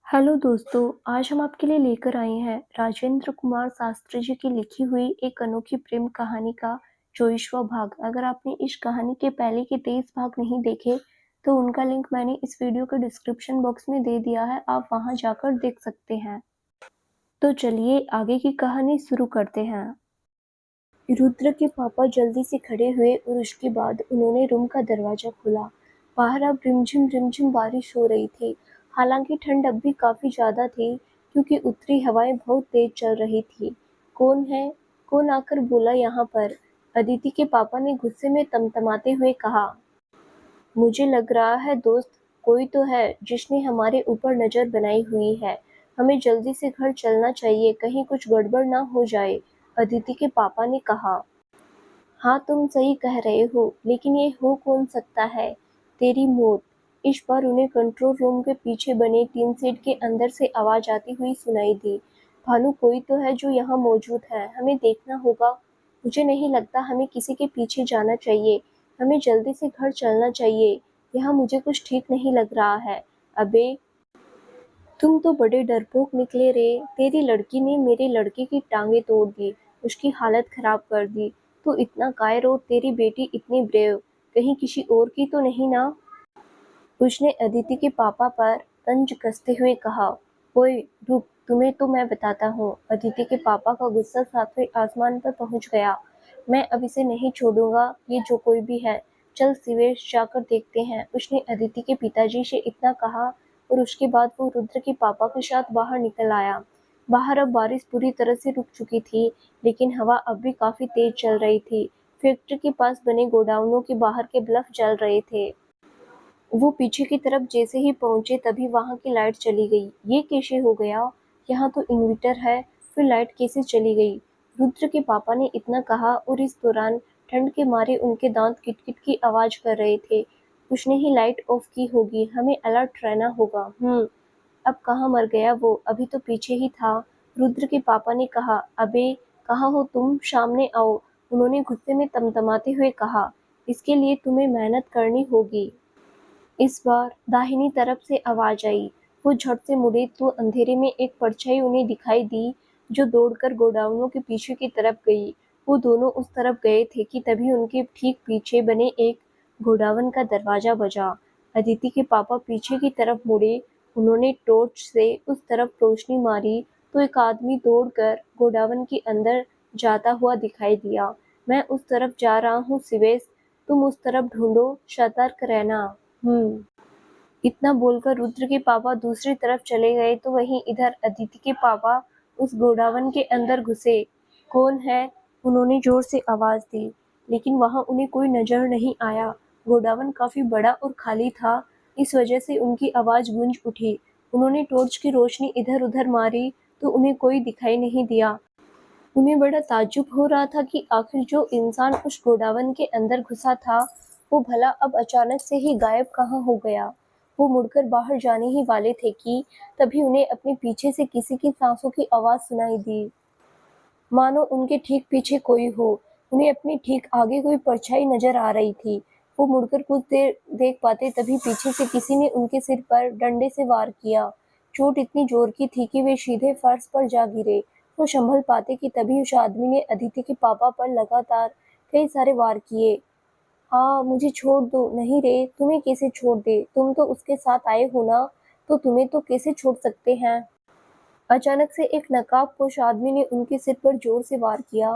Hello दोस्तों, आज हम आपके लिए लेकर आए हैं राजेंद्र कुमार शास्त्री जी की लिखी हुई एक अनोखी प्रेम कहानी का 24वां भाग। अगर आपने इस कहानी के पहले के 23 भाग नहीं देखे, तो उनका लिंक मैंने इस वीडियो के डिस्क्रिप्शन बॉक्स में दे दिया है, आप वहां जाकर देख सकते हैं। तो चलिए आगे की कहानी शुरू करते हैं। रुद्र के पापा जल्दी से खड़े हुए और उसके बाद उन्होंने रूम का दरवाजा खोला। बाहर अब रिमझिम बारिश हो रही थी। हालांकि ठंड अब भी काफी ज्यादा थी, क्योंकि उत्तरी हवाएं बहुत तेज चल रही थी। कौन है? कौन आकर बोला यहाँ पर? अदिति के पापा ने गुस्से में तमतमाते हुए कहा। मुझे लग रहा है दोस्त, कोई तो है जिसने हमारे ऊपर नजर बनाई हुई है। हमें जल्दी से घर चलना चाहिए, कहीं कुछ गड़बड़ ना हो जाए, अदिति के पापा ने कहा। हाँ, तुम सही कह रहे हो, लेकिन ये हो कौन सकता है? तेरी मौत। इस बार उन्हें कंट्रोल रूम के पीछे बने टीन शेड के अंदर से आवाज आती हुई सुनाई दी। भानु, कोई तो है जो यहाँ मौजूद है, हमें देखना होगा। मुझे नहीं लगता हमें किसी के पीछे जाना चाहिए, हमें जल्दी से घर चलना चाहिए। यहाँ मुझे कुछ ठीक नहीं लग रहा है। अबे, तुम तो बड़े डरपोक निकले रे। तेरी लड़की ने मेरे लड़के की टांगे तोड़ दी, उसकी हालत खराब कर दी। तू इतना कायर और तेरी बेटी इतनी ब्रेव, कहीं किसी और की तो नहीं ना? उसने अदिति के पापा पर तंज कसते हुए कहा। ओए रुक, तुम्हें तो मैं बताता हूँ। अदिति के पापा का गुस्सा सातवें आसमान पर पहुंच गया। मैं अब इसे नहीं छोड़ूंगा, ये जो कोई भी है। चल सिवेश, जाकर देखते हैं, उसने अदिति के पिताजी से इतना कहा और उसके बाद वो रुद्र के पापा के साथ बाहर निकल आया। बाहर अब बारिश पूरी तरह से रुक चुकी थी, लेकिन हवा अब भी काफी तेज चल रही थी। फैक्ट्री के पास बने गोडाउनों के बाहर के बल्ब जल रहे थे। वो पीछे की तरफ जैसे ही पहुंचे तभी वहां की लाइट चली गई। ये कैसे हो गया? यहाँ तो इन्वर्टर है, फिर लाइट कैसे चली गई? रुद्र के पापा ने इतना कहा और इस दौरान ठंड के मारे उनके दांत किटकिट की आवाज कर रहे थे। उसने ही लाइट ऑफ की होगी, हमें अलर्ट रहना होगा। अब कहाँ मर गया वो? अभी तो पीछे ही था। रुद्र के पापा ने कहा। अबे, कहाँ हो तुम? सामने आओ, उन्होंने गुस्से में तमतमाते हुए कहा। इसके लिए तुम्हें मेहनत करनी होगी। इस बार दाहिनी तरफ से आवाज आई। वो झट से मुड़े तो अंधेरे में एक परछाई उन्हें दिखाई दी, जो दौड़कर गोडाउनों के पीछे की तरफ गई। वो दोनों उस तरफ गए थे कि तभी उनके ठीक पीछे बने एक गोडाउन का दरवाजा बजा। अदिति के पापा पीछे की तरफ मुड़े, उन्होंने टॉर्च से उस तरफ रोशनी मारी तो एक आदमी दौड़कर गोडाउन के अंदर जाता हुआ दिखाई दिया। मैं उस तरफ जा रहा हूँ सिवेश, तुम उस तरफ ढूंढो, सतर्क रहना। इतना बोलकर रुद्र के पापा दूसरी तरफ चले गए तो वहीं इधर अदिति के पापा उस गोडाउन के अंदर घुसे। कौन है? उन्होंने जोर से आवाज दी, लेकिन वहां उन्हें कोई नजर नहीं आया। गोडाउन काफी बड़ा और खाली था, इस वजह से उनकी आवाज गूंज उठी। उन्होंने टॉर्च की रोशनी इधर उधर मारी तो उन्हें कोई दिखाई नहीं दिया। उन्हें बड़ा ताज्जुब हो रहा था कि आखिर जो इंसान उस गोडाउन के अंदर घुसा था, वो भला अब अचानक से ही गायब कहाँ हो गया। वो मुड़कर बाहर जाने ही वाले थे कि तभी उन्हें अपने पीछे से किसी की सांसों की आवाज सुनाई दी, मानो उनके ठीक पीछे कोई हो। उन्हें अपने ठीक आगे कोई परछाई नजर आ रही थी। वो मुड़कर कुछ देर देख पाते तभी पीछे से किसी ने उनके सिर पर डंडे से वार किया। चोट इतनी जोर की थी कि वे सीधे फर्श पर जा गिरे। वो संभल पाते कि तभी उस आदमी ने अदिति के पापा पर लगातार कई सारे वार किए। मुझे छोड़ दो। नहीं रे, तुम्हें कैसे छोड़ दे? तुम तो उसके साथ आए हो ना, तो तुम्हें तो कैसे छोड़ सकते हैं? अचानक से एक नकाबपोश आदमी ने उनके सिर पर जोर से वार किया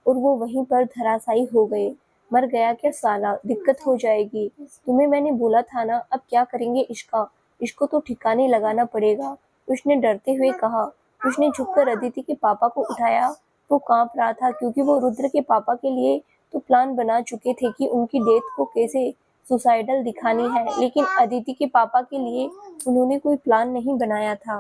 और वो वहीं पर धराशायी हो गए। मर गया क्या साला? दिक्कत हो जाएगी। तुम्हें मैंने बोला था ना, अब क्या करेंगे इसका? इसको तो ठिकाने लगाना पड़ेगा, उसने डरते हुए कहा। उसने झुककर अदिति के पापा को उठाया। वो कांप रहा था, क्योंकि वो रुद्र के पापा के लिए तो प्लान बना चुके थे कि उनकी डेथ को कैसे सुसाइडल दिखानी है, लेकिन अदिति के पापा के लिए उन्होंने कोई प्लान नहीं बनाया था।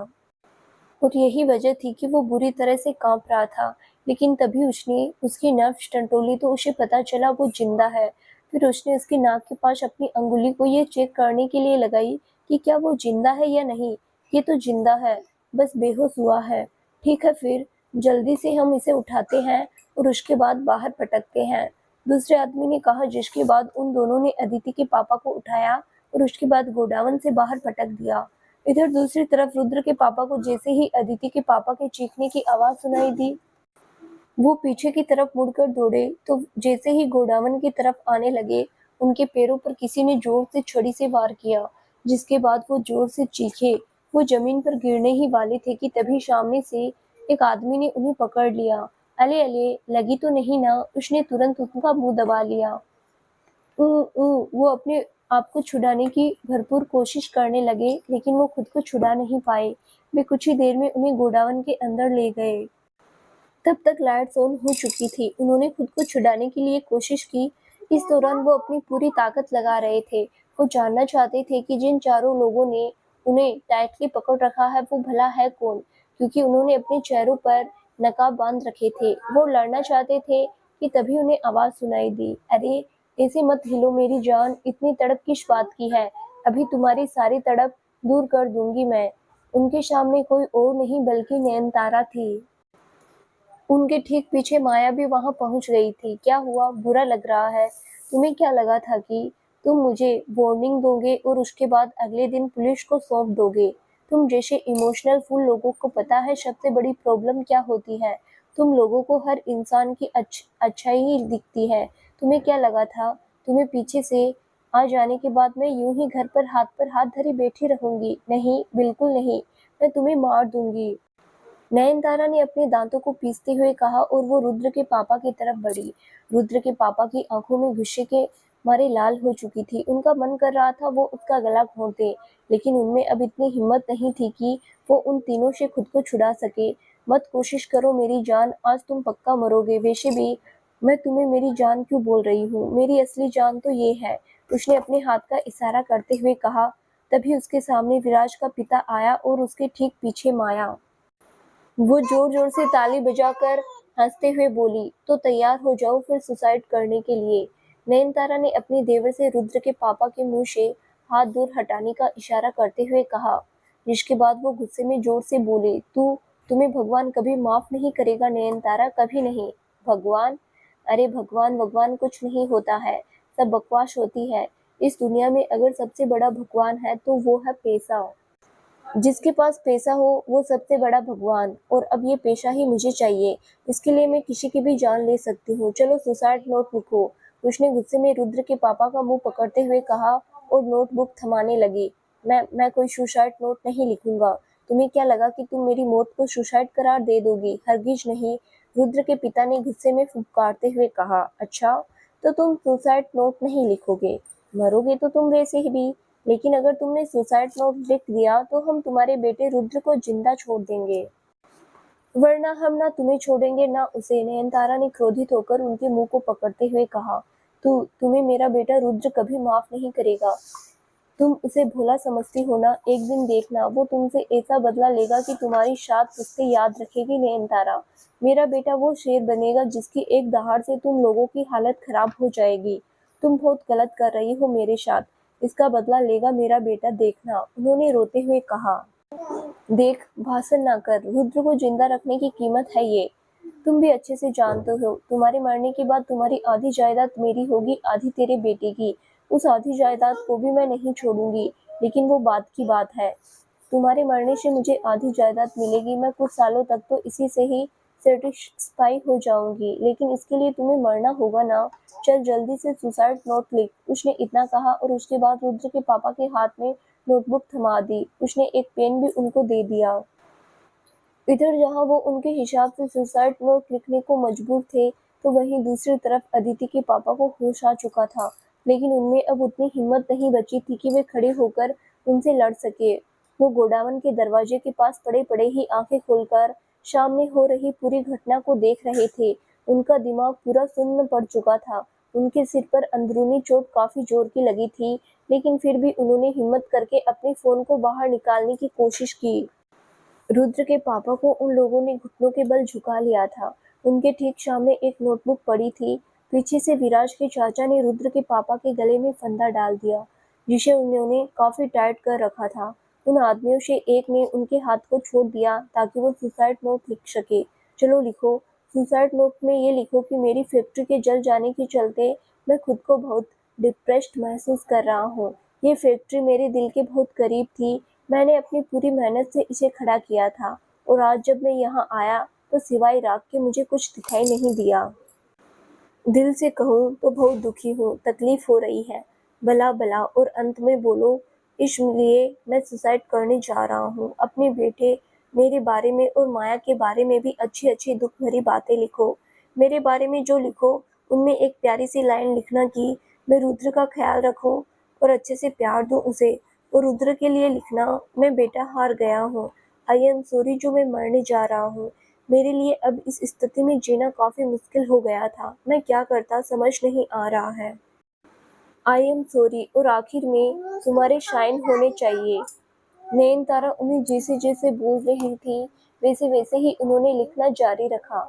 और यही वजह थी कि वो बुरी तरह से कांप रहा था। लेकिन तभी उसने उसकी नर्व्स टंटोली तो उसे पता चला वो जिंदा है। फिर उसने उसकी नाक के पास अपनी अंगुली को ये चेक करने के लिए लगाई कि क्या वो जिंदा है या नहीं। ये तो जिंदा है, बस बेहोश हुआ है। ठीक है, फिर जल्दी से हम इसे उठाते हैं और उसके बाद बाहर पटकते हैं, दूसरे आदमी ने कहा, जिसके बाद उन दोनों ने अदिति के पापा को उठाया और उसके बाद गोडाउन से बाहर पटक दिया। इधर दूसरी तरफ रुद्र के पापा को जैसे ही अदिति के पापा के चीखने की आवाज सुनाई दी, वो पीछे की तरफ मुड़कर दौड़े, तो जैसे ही गोडाउन की तरफ आने लगे, उनके पैरों पर किसी ने जोर से छड़ी से वार किया, जिसके बाद वो जोर से चीखे। वो जमीन पर गिरने ही वाले थे कि तभी सामने से एक आदमी ने उन्हें पकड़ लिया। अले अले, लगी तो नहीं ना? उसने तुरंत उनका मुंह दबा लिया। वो अपने आप को छुड़ाने की भरपूर कोशिश करने लगे, लेकिन वो खुद को छुड़ा नहीं पाए। वे कुछ ही देर में उन्हें गोडाउन के अंदर ले गए। तब तक लाइट्स ऑन हो चुकी थी। उन्होंने खुद को छुड़ाने के लिए कोशिश की। इस दौरान वो अपनी पूरी ताकत लगा रहे थे। वो जानना चाहते थे कि जिन चारों लोगों ने उन्हें टाइटली पकड़ रखा है वो भला है कौन, क्योंकि उन्होंने अपने चेहरों पर नकाब बांध रखे थे। वो लड़ना चाहते थे कि तभी उन्हें आवाज सुनाई दी, अरे ऐसे मत हिलो मेरी जान, इतनी तड़प किस बात की है? अभी तुम्हारी सारी तड़प दूर कर दूंगी मैं। उनके सामने कोई और नहीं बल्कि नयनतारा थी। उनके ठीक पीछे माया भी वहां पहुंच गई थी। क्या हुआ? बुरा लग रहा है? तुम्हें क्या लगा था कि तुम मुझे वार्निंग दोगे और उसके बाद अगले दिन पुलिस को सौंप दोगे? तुम जैसे इमोशनल फुल लोगों को पता है सबसे बड़ी प्रॉब्लम क्या होती है। तुम लोगों को हर इंसान की अच्छाई ही दिखती है। तुम्हें क्या लगा था तुम्हें पीछे से आ जाने के बाद मैं यूं ही घर पर हाथ धरी बैठी रहूंगी? नहीं, बिल्कुल नहीं। मैं तुम्हें मार दूंगी। नयनतारा ने अपने दांतों को पीसते हुए कहा और वो रुद्र के पापा की तरफ बढ़ी। रुद्र के पापा की आंखों में गुस्से के मारे लाल हो चुकी थी। उनका मन कर रहा था वो उसका गला घोंट दे, लेकिन उनमें अब इतनी हिम्मत नहीं थी कि वो उन तीनों से खुद को छुड़ा सके। मत कोशिश करो मेरी जान, आज तुम पक्का मरोगे। वैसे भी मैं तुम्हें मेरी जान क्यों बोल रही हूँ? मेरी असली जान तो ये है, उसने अपने हाथ का इशारा करते हुए कहा। तभी उसके सामने विराज का पिता आया और उसके ठीक पीछे माया। वो जोर-जोर से ताली बजाकर हंसते हुए बोली, तो तैयार हो जाओ फिर सुसाइड करने के लिए। नयनतारा ने अपनी देवर से रुद्र के पापा के मुंह से हाथ दूर हटाने का इशारा करते हुए कहा, जिसके बाद वो गुस्से में जोर से बोले, तुम्हें भगवान कभी माफ नहीं करेगा नयनतारा, कभी नहीं। भगवान? अरे भगवान भगवान कुछ नहीं होता है, सब बकवास होती है। इस दुनिया में अगर सबसे बड़ा भगवान है तो वो है पैसा। जिसके पास पैसा हो वो सबसे बड़ा भगवान, और अब ये पैसा ही मुझे चाहिए। इसके लिए मैं किसी की भी जान ले सकती हूँ। चलो सुसाइड नोट लिखो। उसने गुस्से में रुद्र के पापा का मुंह पकड़ते हुए कहा और नोटबुक थमाने लगी। मैं कोई सुसाइड नोट नहीं लिखूंगा। तुम्हें क्या लगा कि तुम मेरी मौत को सुसाइड करार दे दोगी? हरगिज नहीं। रुद्र के पिता ने गुस्से में फुफकारते हुए कहा, अच्छा तो तुम सुसाइड नोट नहीं लिखोगे? मरोगे तो तुम वैसे ही भी, लेकिन अगर तुमने सुसाइड नोट लिख दिया तो हम तुम्हारे बेटे रुद्र को जिंदा छोड़ देंगे, वरना हम ना तुम्हें छोड़ेंगे ना उसे। नयनतारा ने क्रोधित होकर उनके मुंह को पकड़ते हुए कहा, तुम्हें मेरा बेटा रुद्र कभी माफ नहीं करेगा। तुम उसे भोला समझती हो ना? एक दिन देखना वो तुमसे ऐसा बदला लेगा कि तुम्हारी शाद उससे याद रखेगी। नयनतारा, मेरा बेटा वो शेर बनेगा जिसकी एक दहाड़ से तुम लोगों की हालत खराब हो जाएगी। तुम बहुत गलत कर रही हो मेरे साथ, इसका बदला लेगा मेरा बेटा, देखना, उन्होंने रोते हुए कहा। देख, भाषण ना कर, रुद्र को जिंदा रखने की कीमत है ये। तुम भी अच्छे से जानते हो, तुम्हारे मरने के बाद तुम्हारी आधी जायदाद मेरी होगी, आधी तेरे बेटे की। उस आधी जायदाद को भी मैं नहीं छोड़ूंगी, लेकिन वो बात की बात है। तुम्हारे मरने से मुझे आधी जायदाद मिलेगी। मैं कुछ सालों तक तो इसी से ही सेटिस्फाई हो जाऊंगी, लेकिन इसके लिए तुम्हें मरना होगा ना। चल जल्दी से सुसाइड नोट लिख। उसने इतना कहा और उसके बाद रुद्र के पापा के हाथ में नोटबुक थमा दी। उसने एक पेन भी उनको दे दिया। इधर जहाँ वो उनके हिसाब से सुसाइड नोट लिखने को मजबूर थे, तो वहीं दूसरी तरफ अदिति के पापा को होश आ चुका था, लेकिन उनमें अब उतनी हिम्मत नहीं बची थी कि वे खड़े होकर उनसे लड़ सके। वो गोडाउन के दरवाजे के पास पड़े पड़े ही आंखें खोलकर सामने हो रही पूरी घटना को देख रहे थे। उनका दिमाग पूरा सुन्न पड़ चुका था। उनके सिर पर अंदरूनी चोट काफी जोर की लगी थी, लेकिन फिर भी उन्होंने हिम्मत करके अपने फोन को बाहर निकालने की कोशिश की। रुद्र के पापा को उन लोगों ने घुटनों के बल झुका लिया था। उनके ठीक सामने एक नोटबुक पड़ी थी। पीछे से विराज के चाचा ने रुद्र के पापा के गले में फंदा डाल दिया, जिसे उन्होंने काफी टाइट कर रखा था। उन आदमियों से एक ने उनके हाथ को छोड़ दिया ताकि वो सुसाइड नोट लिख सके। चलो लिखो। सुसाइड नोट में ये लिखो कि मेरी फैक्ट्री के जल जाने के चलते मैं खुद को बहुत डिप्रेस्ड महसूस कर रहा हूँ। ये फैक्ट्री मेरे दिल के बहुत करीब थी। मैंने अपनी पूरी मेहनत से इसे खड़ा किया था और आज जब मैं यहाँ आया तो सिवाय राख के मुझे कुछ दिखाई नहीं दिया। दिल से कहूँ तो बहुत दुखी हूँ, तकलीफ हो रही है, भला भला और अंत में बोलो, इसलिए मैं सुसाइड करने जा रहा हूँ। अपने बेटे, मेरे बारे में और माया के बारे में भी अच्छी अच्छी दुख भरी बातें लिखो। मेरे बारे में जो लिखो उनमें एक प्यारी सी लाइन लिखना कि मैं रुद्र का ख्याल रखूँ और अच्छे से प्यार दूँ उसे। और रुद्र के लिए लिखना, मैं बेटा हार गया हूँ, आई एम सॉरी जो मैं मरने जा रहा हूँ। मेरे लिए अब इस स्थिति में जीना काफी मुश्किल हो गया था, मैं क्या करता समझ नहीं आ रहा है। आई एम सॉरी और आखिर में तुम्हारे शाइन होने चाहिए। नयनतारा उन्हें जैसे जैसे बोल रही थी वैसे वैसे ही उन्होंने लिखना जारी रखा।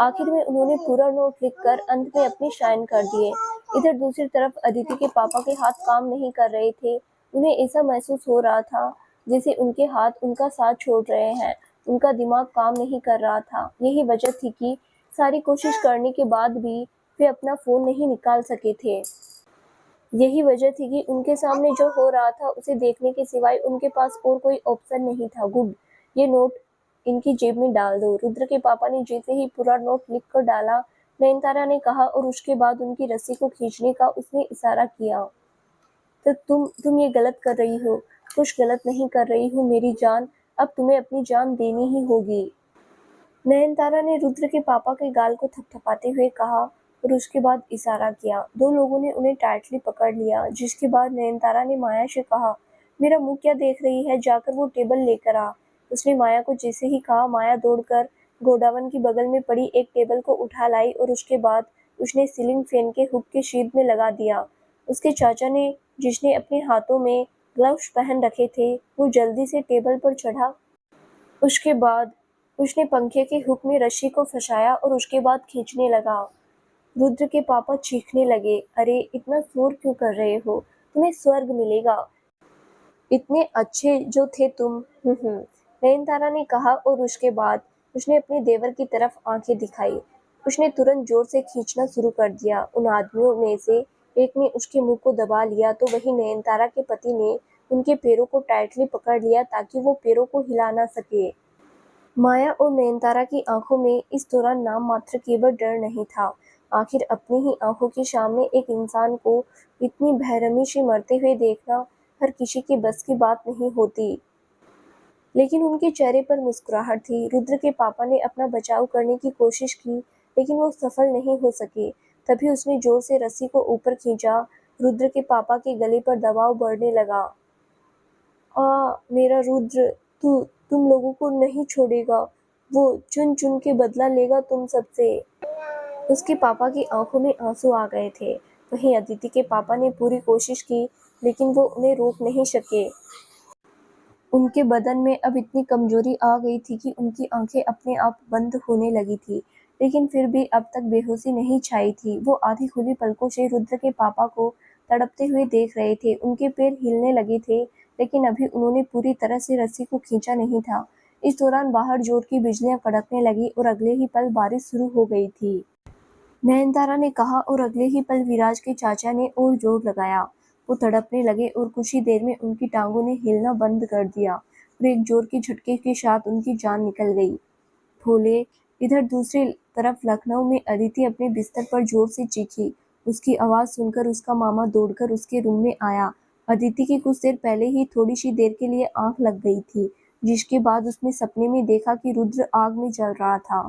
आखिर में उन्होंने पूरा नोट लिखकर अंत में अपने शाइन कर दिए। इधर दूसरी तरफ अदिति के पापा के हाथ काम नहीं कर रहे थे। उन्हें ऐसा महसूस हो रहा था जैसे उनके हाथ उनका साथ छोड़ रहे हैं। उनका दिमाग काम नहीं कर रहा था। यही वजह थी कि सारी कोशिश करने के बाद भी वे अपना फोन नहीं निकाल सके थे। यही वजह थी कि उनके सामने जो हो रहा था उसे देखने के सिवाय उनके पास और कोई ऑप्शन नहीं था। गुड, ये नोट इनकी जेब में डाल दो। रुद्र के पापा ने जैसे ही पूरा नोट लिख कर डाला, नयनतारा ने कहा और उसके बाद उनकी रस्सी को खींचने का उसने इशारा किया। तो तुम ये गलत कर रही हो। कुछ गलत नहीं कर रही हूँ मेरी जान, अब तुम्हें अपनी जान देनी ही होगी। नयनतारा ने रुद्र के पापा के गाल को थपथपाते हुए कहा और उसके बाद इशारा किया। दो लोगों ने उन्हें टाइटली पकड़ लिया, जिसके बाद नयनतारा ने माया से कहा, मेरा मुंह क्या देख रही है, जाकर वो टेबल लेकर आ। उसने माया को जैसे ही कहा, माया दौड़कर गोडाउन की बगल में पड़ी एक टेबल को उठा लाई और उसके बाद उसने सीलिंग फैन के हुक के शीट में लगा दिया। उसके चाचा ने, जिसने अपने हाथों में ग्लव्स पहन रखे थे, वो जल्दी से टेबल पर चढ़ा। उसके बाद उसने पंखे के हुक में रस्सी को फंसाया और उसके बाद खींचने लगा। रुद्र के पापा चीखने लगे, अरे इतना शोर क्यों कर रहे हो, तुम्हें स्वर्ग मिलेगा, इतने अच्छे जो थे तुम। नयनतारा ने कहा और उसके बाद उसने अपने देवर की तरफ आंखें दिखाई। उसने तुरंत जोर से खींचना शुरू कर दिया। उन आदमियों में से एक ने उसके मुंह को दबा लिया तो वहीं नयनतारा के पति ने उनके पैरों को टाइटली पकड़ लिया ताकि वो पैरों को हिला ना सके। माया और नयनतारा की आंखों में इस दौरान नाम मात्र केवल डर नहीं था। आखिर अपनी ही आंखों के सामने एक इंसान को इतनी बेरहमी से मरते हुए देखना हर किसी के बस की बात नहीं होती। लेकिन उनके चेहरे पर मुस्कुराहट थी। रुद्र के पापा ने अपना बचाव करने की कोशिश की, लेकिन वो सफल नहीं हो सके। तभी उसने जोर से रस्सी को ऊपर खींचा। रुद्र के पापा के गले पर दबाव बढ़ने लगा। मेरा रुद्र, तुम लोगों को नहीं छोड़ेगा, वो चुन चुन के बदला लेगा तुम सबसे। उसके पापा की आंखों में आंसू आ गए थे। वहीं अदिति के पापा ने पूरी कोशिश की, लेकिन वो उन्हें रोक नहीं सके। उनके बदन में अब इतनी कमजोरी आ गई थी कि उनकी आंखें अपने आप बंद होने लगी थी, लेकिन फिर भी अब तक बेहोशी नहीं छाई थी। वो आधी खुली पलकों से रुद्र के पापा को तड़पते हुए देख रहे थे। उनके पैर हिलने लगे थे, लेकिन अभी उन्होंने पूरी तरह से रस्सी को खींचा नहीं था। इस दौरान बाहर जोर की बिजलियां कड़कने लगी और अगले ही पल बारिश शुरू हो गई थी। नयनतारा ने कहा और अगले ही पल विराज के चाचा ने और जोर लगाया। वो तड़पने लगे और कुछ ही देर में उनकी टांगों ने हिलना बंद कर दिया और एक जोर के झटके के साथ उनकी जान निकल गई। भोले, इधर दूसरी तरफ लखनऊ में अदिति अपने बिस्तर पर जोर से चीखी। उसकी आवाज सुनकर उसका मामा दौड़कर उसके रूम में आया। अदिति की कुछ देर पहले ही थोड़ी सी देर के लिए आंख लग गई थी, जिसके बाद उसने सपने में देखा कि रुद्र आग में जल रहा था।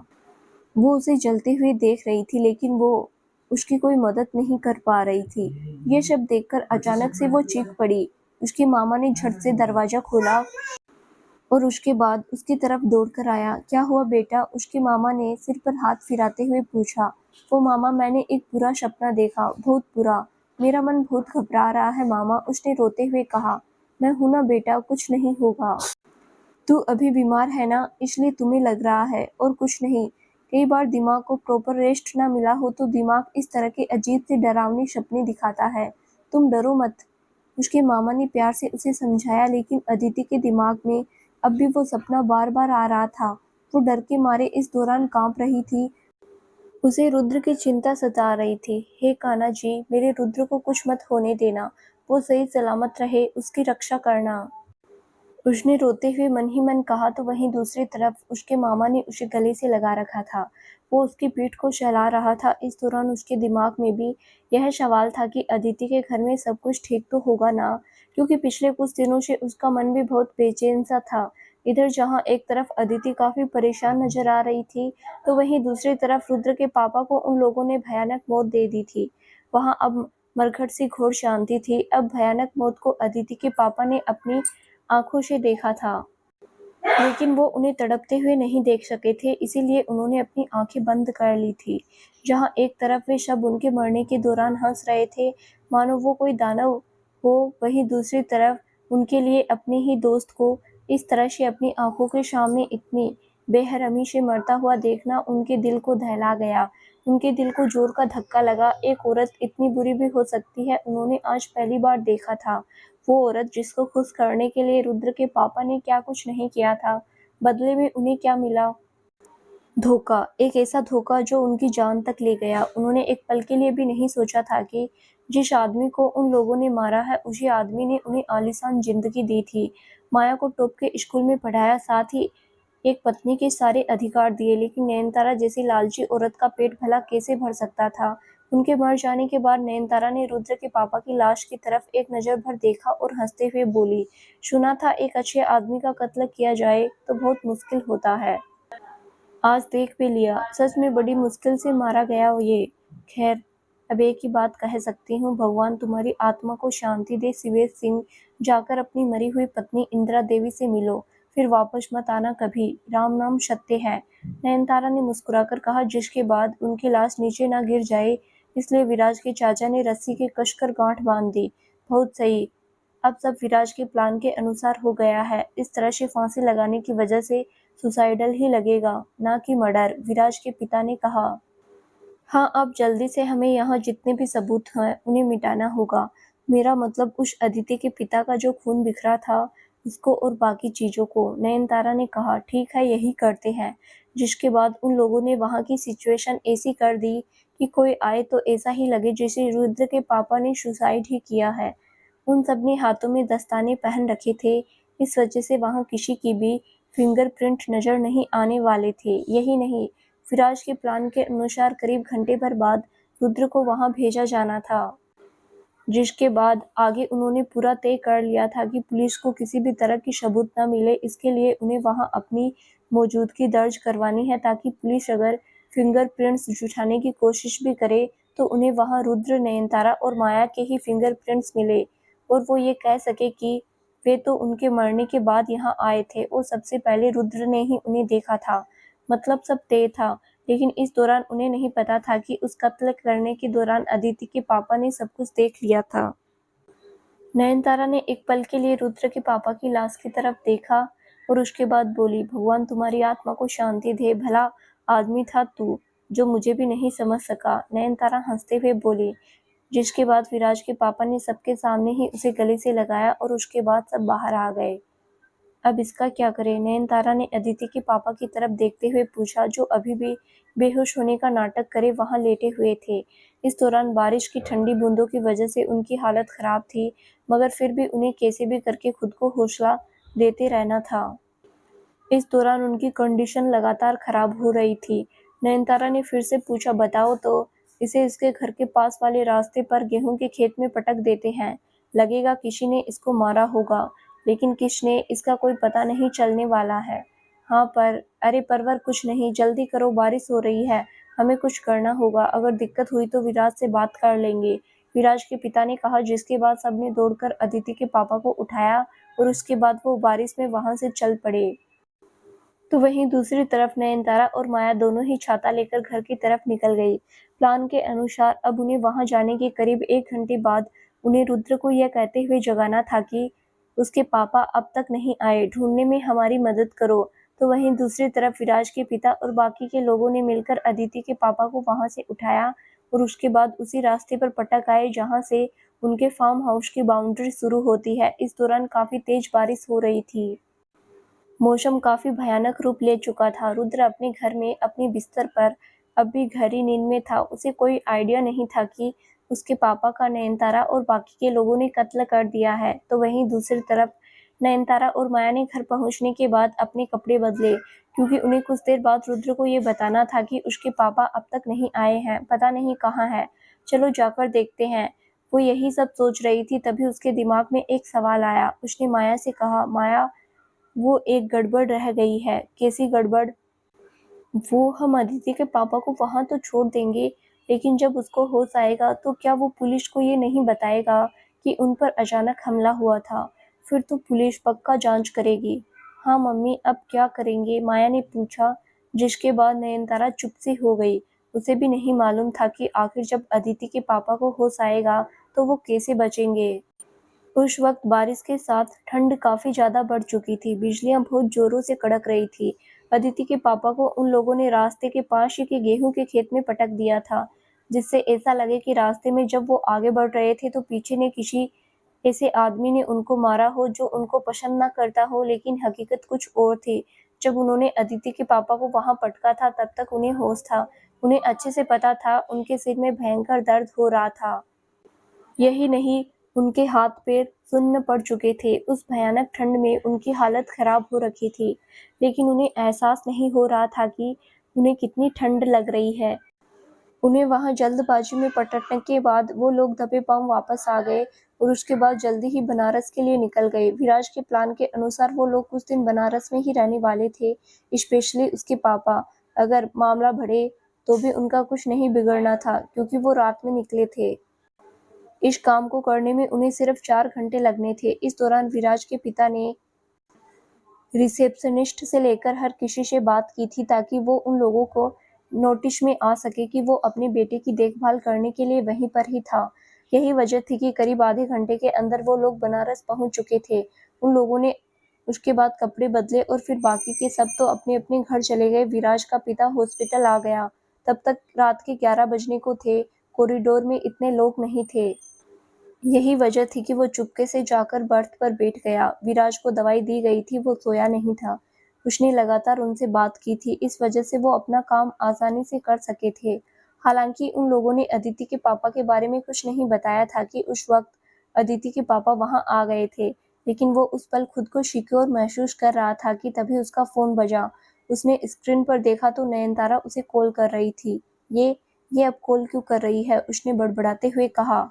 वो उसे जलते हुए देख रही थी, लेकिन वो उसकी कोई मदद नहीं कर पा रही थी। ये सब देखकर अचानक से वो चीख पड़ी। उसके मामा ने झट से दरवाजा खोला और उसके बाद उसकी तरफ दौड़कर आया। क्या हुआ बेटा? उसके मामा ने सिर पर हाथ फिराते हुए पूछा। वो मामा, मैंने एक बुरा सपना देखा, बहुत बुरा। मेरा मन बहुत घबरा रहा है मामा, उसने रोते हुए कहा। मैं हूं ना बेटा, कुछ नहीं होगा। तू अभी बीमार है ना, इसलिए तुम्हें लग रहा है, और कुछ नहीं। कई बार दिमाग को प्रॉपर रेस्ट ना मिला हो तो दिमाग इस तरह के अजीब से डरावनी सपने दिखाता है। तुम डरो मत, उसके मामा ने प्यार से उसे समझाया, लेकिन अदिति के दिमाग में अब भी वो सपना बार बार आ रहा था। वो डर के मारे इस दौरान कांप रही थी। उसे रुद्र की चिंता सता रही थी। हे कान्हा जी, मेरे रुद्र को कुछ मत होने देना, वो सही सलामत रहे, उसकी रक्षा करना। उसने रोते हुए मन ही मन कहा तो वहीं दूसरी तरफ उसके मामा ने उसे गले से लगा रखा था। वो उसकी पीठ को सहला रहा था। इस दौरान उसके दिमाग में भी यह सवाल था कि अदिति के घर में सब कुछ ठीक तो होगा ना, क्योंकि पिछले कुछ दिनों से उसका मन भी बहुत बेचैन सा था। इधर जहाँ एक तरफ अदिति काफी परेशान नजर आ रही थी, तो वहीं दूसरी तरफ रुद्र के पापा को उन लोगों ने भयानक मौत दे दी थी। वहां अब मरघट सी घोर शांति थी। अब भयानक मौत को अदिति के पापा ने अपनी आंखों से देखा था, लेकिन वो उन्हें तड़पते हुए नहीं देख सके थे, इसीलिए उन्होंने अपनी आंखें बंद कर ली थी। जहां एक तरफ वे सब उनके मरने के दौरान हंस रहे थे, मानो वो कोई दानव हो, वहीं दूसरी तरफ उनके लिए अपने ही दोस्त को इस तरह से अपनी आंखों के सामने इतनी बेरहमी से मरता हुआ देखना उनके दिल को दहला गया। उनके दिल को जोर का धक्का लगा। एक औरत इतनी बुरी भी हो सकती है, उन्होंने आज पहली बार देखा था। वो औरत जिसको खुश करने के लिए रुद्र के पापा ने क्या कुछ नहीं किया था, बदले में उन्हें क्या मिला? धोखा। एक ऐसा धोखा जो उनकी जान तक ले गया। उन्होंने एक पल के लिए भी नहीं सोचा था कि जिस आदमी को उन लोगों ने मारा है, उसी आदमी ने उन्हें आलीशान जिंदगी दी थी। माया को टॉप के स्कूल में पढ़ाया, साथ ही एक पत्नी के सारे अधिकार दिए, लेकिन नयनतारा जैसी लालची औरत का पेट भला कैसे भर सकता था? उनके मर जाने के बाद नयनतारा ने रुद्र के पापा की लाश की तरफ एक नजर भर देखा और हंसते हुए बोली, सुना था एक अच्छे आदमी का कत्ल किया जाए तो बहुत मुश्किल होता है। आज देख भी लिया, सच में बड़ी मुश्किल से मारा गया ये। खैर, अब एक ही बात कह सकती हूँ, भगवान तुम्हारी आत्मा को शांति दे। शिवेश सिंह, जाकर अपनी मरी हुई पत्नी इंदिरा देवी से मिलो, फिर वापस मत आना कभी। राम नाम सत्य है, नयनतारा ने मुस्कुराकर कहा, जिसके बाद उनकी लाश नीचे ना गिर जाए, इसलिए विराज के चाचा ने रस्सी के कसकर गांठ बांध दी। बहुत सही, अब सब विराज के प्लान के अनुसार हो गया है। इस तरह से फांसी लगाने की वजह से सुसाइडल ही लगेगा, ना कि मर्डर, विराज के पिता ने कहा। हाँ, अब जल्दी से हमें यहाँ जितने भी सबूत हैं उन्हें मिटाना होगा। मेरा मतलब उस अदिति के पिता का जो खून बिखरा था, उसको और बाकी चीजों को, नयनतारा ने कहा। ठीक है, यही करते हैं। जिसके बाद उन लोगों ने वहाँ की सिचुएशन ऐसी कर दी कि कोई आए तो ऐसा ही लगे जैसे रुद्र के पापा ने सुसाइड ही किया है। उन सब ने हाथों में दस्ताने पहन रखे थे, इस वजह से वहां किसी की भी फिंगरप्रिंट नजर नहीं आने वाले थे। यही नहीं, विराज के प्लान के अनुसार करीब घंटे भर बाद रुद्र को वहां भेजा जाना था, जिसके बाद आगे उन्होंने पूरा तय कर लिया था कि पुलिस को किसी भी तरह की सबूत न मिले। इसके लिए उन्हें वहां अपनी मौजूदगी दर्ज करवानी है, ताकि पुलिस अगर फिंगरप्रिंट्स जुटाने की कोशिश भी करे तो उन्हें वहां रुद्र, नयनतारा और माया के ही फिंगरप्रिंट्स मिले, और वो ये कह सके कि वे तो उनके मरने के बाद यहाँ आए थे और सबसे पहले रुद्र ने ही उन्हें देखा था। मतलब सब तय था, लेकिन इस दौरान उन्हें नहीं पता था कि उस कत्ल करने के दौरान अदिति के पापा ने सब कुछ देख लिया था। नयनतारा ने एक पल के लिए रुद्र के पापा की लाश की तरफ देखा और उसके बाद बोली, भगवान तुम्हारी आत्मा को शांति दे। भला आदमी था तू, जो मुझे भी नहीं समझ सका। नयनतारा हंसते हुए बोली, जिसके बाद विराज के पापा ने सबके सामने ही उसे गले से लगाया और उसके बाद सब बाहर आ गए। अब इसका क्या करें? नयनतारा ने अदिति के पापा की तरफ देखते हुए पूछा, जो अभी भी बेहोश होने का नाटक करे वहां लेटे हुए थे। इस दौरान बारिश की ठंडी बूंदों की वजह से उनकी हालत खराब थी, मगर फिर भी उन्हें कैसे भी करके खुद को हौसला देते रहना था। इस दौरान उनकी कंडीशन लगातार खराब हो रही थी। नयनतारा ने फिर से पूछा, बताओ तो, इसे इसके घर के पास वाले रास्ते पर गेहूं के खेत में पटक देते हैं। लगेगा किसी ने इसको मारा होगा, लेकिन किसने, इसका कोई पता नहीं चलने वाला है। हाँ पर, अरे परवर कुछ नहीं, जल्दी करो, बारिश हो रही है, हमें कुछ करना होगा। अगर दिक्कत हुई तो विराज से बात कर लेंगे, विराज के पिता ने कहा, जिसके बाद सबने दौड़कर अदिति के पापा को उठाया और उसके बाद वो बारिश में वहां से चल पड़े। तो वहीं दूसरी तरफ नयनतारा और माया दोनों ही छाता लेकर घर की तरफ निकल गई। प्लान के अनुसार अब उन्हें वहां जाने के करीब 1 घंटे बाद उन्हें रुद्र को यह कहते हुए जगाना था कि उसके पापा अब तक नहीं आए, ढूंढने में हमारी मदद करो। तो वहीं दूसरी तरफ विराज के पिता और बाकी के लोगों ने मिलकर अदिति के पापा को वहां से उठाया और उसके बाद उसी रास्ते पर पटक आए जहां से उनके फार्म हाउस की बाउंड्री शुरू होती है। इस दौरान काफी तेज बारिश हो रही थी। मौसम काफी भयानक रूप ले चुका था। रुद्र अपने घर में अपनी बिस्तर पर अब भी गहरी नींद में था। उसे कोई आइडिया नहीं था कि उसके पापा का नयनतारा और बाकी के लोगों ने कत्ल कर दिया है। तो वहीं दूसरी तरफ नयनतारा और माया ने घर पहुंचने के बाद अपने कपड़े बदले, क्योंकि उन्हें कुछ देर बाद रुद्र को ये बताना था कि उसके पापा अब तक नहीं आए हैं, पता नहीं कहाँ है। चलो जाकर देखते हैं। वो यही सब सोच रही थी, तभी उसके दिमाग में एक सवाल आया। उसने माया से कहा, माया, वो एक गड़बड़ रह गई है। कैसी गड़बड़? वो हम अदिति के पापा को वहां तो छोड़ देंगे, लेकिन जब उसको होश आएगा तो क्या वो पुलिस को ये नहीं बताएगा कि उन पर अचानक हमला हुआ था? फिर तो पुलिस पक्का जांच करेगी। हाँ मम्मी, अब क्या करेंगे? माया ने पूछा, जिसके बाद नयनतारा चुप सी हो गई। उसे भी नहीं मालूम था कि आखिर जब अदिति के पापा को होश आएगा तो वो कैसे बचेंगे। उस वक्त बारिश के साथ ठंड काफी ज्यादा बढ़ चुकी थी। बिजलियां बहुत जोरों से कड़क रही थी। अदिति के पापा को उन लोगों ने रास्ते के पास ही के गेहूं के खेत में पटक दिया था, जिससे ऐसा लगे कि रास्ते में जब वो आगे बढ़ रहे थे तो पीछे ने किसी ऐसे आदमी ने उनको मारा हो जो उनको पसंद न करता हो, लेकिन हकीकत कुछ और थी। जब उन्होंने अदिति के पापा को वहां पटका था तब तक उन्हें होश था। उन्हें अच्छे से पता था उनके सिर में भयंकर दर्द हो रहा था। यही नहीं, उनके हाथ-पैर सुन्न पड़ चुके थे। उस भयानक ठंड में उनकी हालत खराब हो रखी थी, लेकिन उन्हें एहसास नहीं हो रहा था कि उन्हें कितनी ठंड लग रही है। उन्हें वहां जल्दबाजी में पटकने के बाद वो लोग दबे पांव वापस आ गए और उसके बाद जल्दी ही बनारस के लिए निकल गए। विराज के प्लान के अनुसार वो लोग कुछ दिन बनारस में ही रहने वाले थे, स्पेशली उसके पापा। अगर मामला बढ़े तो भी उनका कुछ नहीं बिगड़ना था, क्योंकि वो रात में निकले थे। इस काम को करने में उन्हें सिर्फ 4 घंटे लगने थे। इस दौरान विराज के पिता ने रिसेप्शनिस्ट से लेकर हर किसी से बात की थी, ताकि वो उन लोगों को नोटिस में आ सके कि वो अपने बेटे की देखभाल करने के लिए वहीं पर ही था। यही वजह थी कि करीब आधे घंटे के अंदर वो लोग बनारस पहुंच चुके थे। उन लोगों ने उसके बाद कपड़े बदले और फिर बाकी के सब तो अपने अपने घर चले गए। विराज का पिता हॉस्पिटल आ गया। तब तक रात के 11 बजने को थे। कॉरिडोर में इतने लोग नहीं थे। यही वजह थी कि वो चुपके से जाकर बर्थ पर बैठ गया। विराज को दवाई दी गई थी, वो सोया नहीं था। उसने लगातार उनसे बात की थी, इस वजह से वो अपना काम आसानी से कर सके थे। हालांकि उन लोगों ने अदिति के पापा के बारे में कुछ नहीं बताया था कि उस वक्त अदिति के पापा वहां आ गए थे, लेकिन वो उस पल खुद को सिक्योर महसूस कर रहा था कि तभी उसका फोन बजा। उसने स्क्रीन पर देखा तो नयनतारा उसे कॉल कर रही थी। ये अब कॉल क्यों कर रही है? उसने बड़बड़ाते हुए कहा।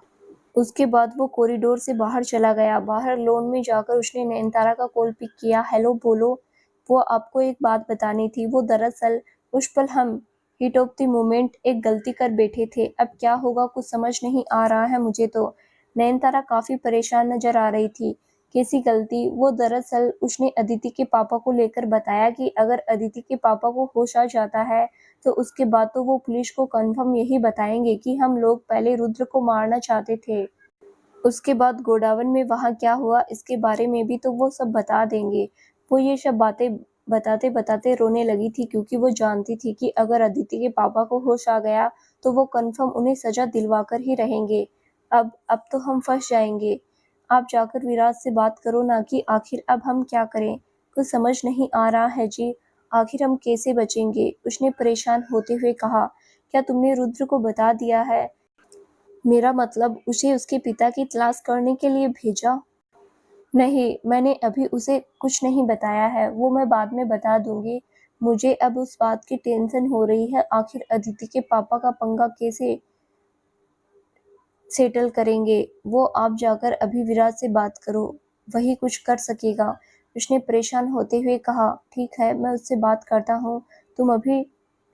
उसके बाद वो कॉरिडोर से बाहर चला गया। बाहर लॉन में जाकर उसने नयनतारा का कॉल पिक किया। हेलो, बोलो। वो आपको एक बात बतानी थी। वो दरअसल उस पल हम हीट ऑफ द मोमेंट एक गलती कर बैठे थे। अब क्या होगा कुछ समझ नहीं आ रहा है मुझे तो। नयनतारा काफी परेशान नजर आ रही थी। कैसी गलती? वो दरअसल उसने अदिति के पापा को लेकर बताया कि अगर अदिति के पापा को होश आ जाता है तो उसके बाद तो वो पुलिस को कंफर्म यही बताएंगे कि हम लोग पहले रुद्र को मारना चाहते थे। उसके बाद गोडावन में वहाँ क्या हुआ इसके बारे में भी तो वो सब बता देंगे। वो ये सब बातें बताते बताते रोने लगी थी, क्योंकि वो जानती थी कि अगर अदिति के पापा को होश आ गया तो वो कंफर्म उन्हें सजा दिलवा कर ही रहेंगे। अब तो हम फंस जाएंगे। आप जाकर विराज से बात करो ना कि आखिर अब हम क्या करें। कुछ समझ नहीं आ रहा है जी। आखिर हम कैसे बचेंगे? उसने परेशान होते हुए कहा। क्या तुमने रुद्र को बता दिया है? मेरा मतलब उसे उसके पिता की तलाश करने के लिए भेजा? नहीं, मैंने अभी उसे कुछ नहीं बताया है। वो मैं बाद में बता दूंगी। मुझे अब उस बात की टेंशन हो रही है, आखिर अदिति के पापा का पंगा कैसे सेटल करेंगे। वो आप जाकर अभी विराज से बात करो, वही कुछ कर सकेगा। उसने परेशान होते हुए कहा। ठीक है, मैं उससे बात करता हूँ, तुम अभी